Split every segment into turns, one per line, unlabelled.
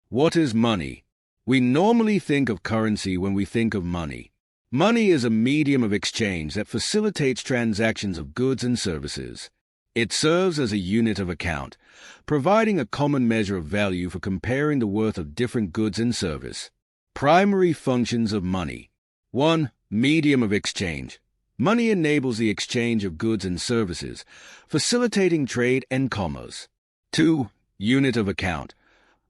What is money? We normally think of currency when we think of money. Money is a medium of exchange that facilitates transactions of goods and services. It serves as a unit of account, providing a common measure of value for comparing the worth of different goods and service. Primary functions of money. 1. Medium of exchange. Money enables the exchange of goods and services, facilitating trade and commerce. 2. Unit of account.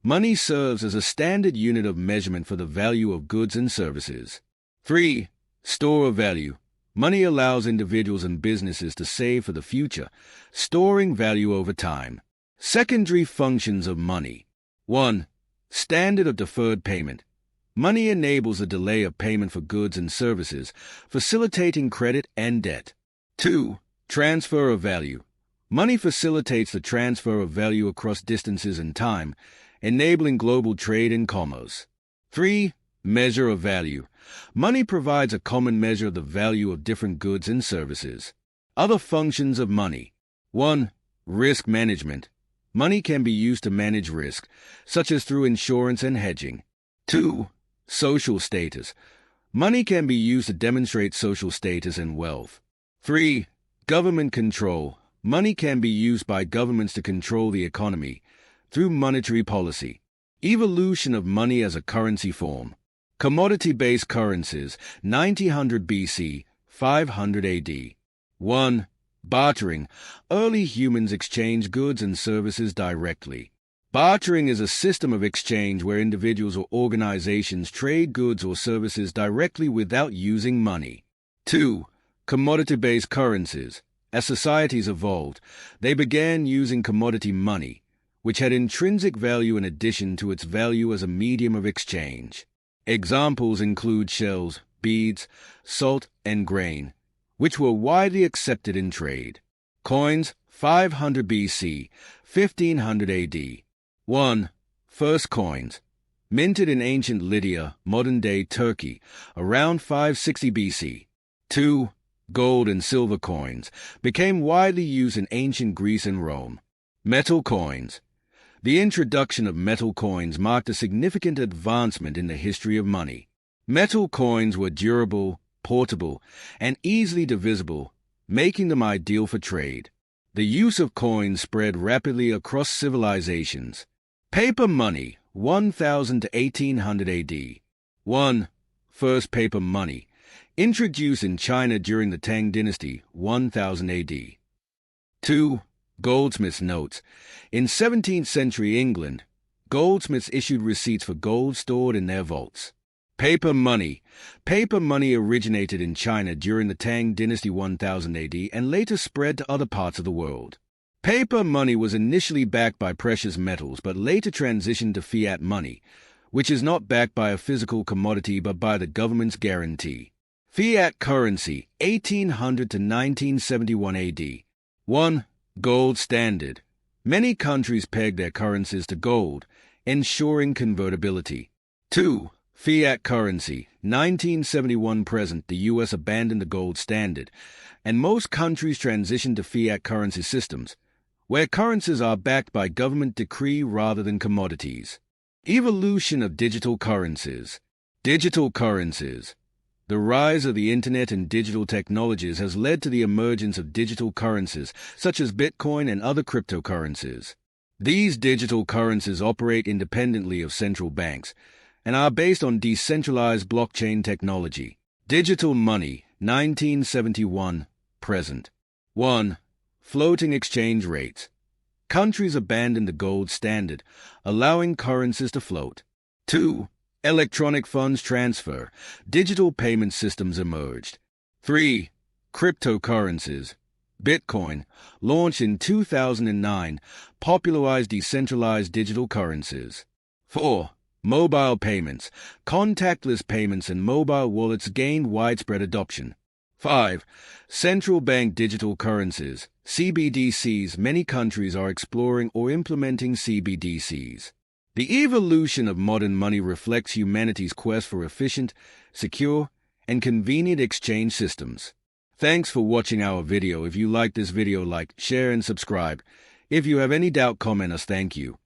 Money serves as a standard unit of measurement for the value of goods and services. 3. Store of value. Money allows individuals and businesses to save for the future, storing value over time. Secondary functions of money. 1. Standard of deferred payment. Money enables a delay of payment for goods and services, facilitating credit and debt. 2. Transfer of value. Money facilitates the transfer of value across distances and time, enabling global trade and commerce. 3. Measure of value. Money provides a common measure of the value of different goods and services. Other functions of money. 1. Risk management. Money can be used to manage risk, such as through insurance and hedging. 2. Social status. Money can be used to demonstrate social status and wealth. 3. Government control. Money can be used by governments to control the economy through monetary policy. Evolution of money as a currency form. Commodity-based currencies, 900 BC, 500 AD. 1. Bartering. Early humans exchanged goods and services directly. Bartering is a system of exchange where individuals or organizations trade goods or services directly without using money. 2. Commodity-based currencies. As societies evolved, they began using commodity money, which had intrinsic value in addition to its value as a medium of exchange. Examples include shells, beads, salt, and grain, which were widely accepted in trade. Coins, 500 BC, 1500 AD. 1. First coins. Minted in ancient Lydia, modern-day Turkey, around 560 BC. 2. Gold and silver coins became widely used in ancient Greece and Rome. Metal coins. The introduction of metal coins marked a significant advancement in the history of money. Metal coins were durable, portable, and easily divisible, making them ideal for trade. The use of coins spread rapidly across civilizations. Paper money, 1000 to 1800 AD. 1. First paper money, introduced in China during the Tang Dynasty, 1000 AD. 2. Goldsmiths' notes. In 17th century England, goldsmiths issued receipts for gold stored in their vaults. Paper money. Paper money originated in China during the Tang Dynasty 1000 AD and later spread to other parts of the world. Paper money was initially backed by precious metals but later transitioned to fiat money, which is not backed by a physical commodity but by the government's guarantee. Fiat currency, 1800 to 1971 AD. 1. Gold standard. Many countries peg their currencies to gold, ensuring convertibility. 2. Fiat currency. 1971 present, the U.S. abandoned the gold standard, and most countries transitioned to fiat currency systems, where currencies are backed by government decree rather than commodities. Evolution of digital currencies. Digital currencies. The rise of the Internet and digital technologies has led to the emergence of digital currencies, such as Bitcoin and other cryptocurrencies. These digital currencies operate independently of central banks and are based on decentralized blockchain technology. Digital money, 1971, present. 1. Floating exchange rates. Countries abandoned the gold standard, allowing currencies to float. 2. Electronic funds transfer. Digital payment systems emerged. 3. Cryptocurrencies. Bitcoin, launched in 2009, popularized decentralized digital currencies. 4. Mobile payments. Contactless payments and mobile wallets gained widespread adoption. 5. Central bank digital currencies. CBDCs. Many countries are exploring or implementing CBDCs. The evolution of modern money reflects humanity's quest for efficient, secure, and convenient exchange systems. Thanks for watching our video. If you like this video, like, share, and subscribe. If you have any doubt, comment us. Thank you.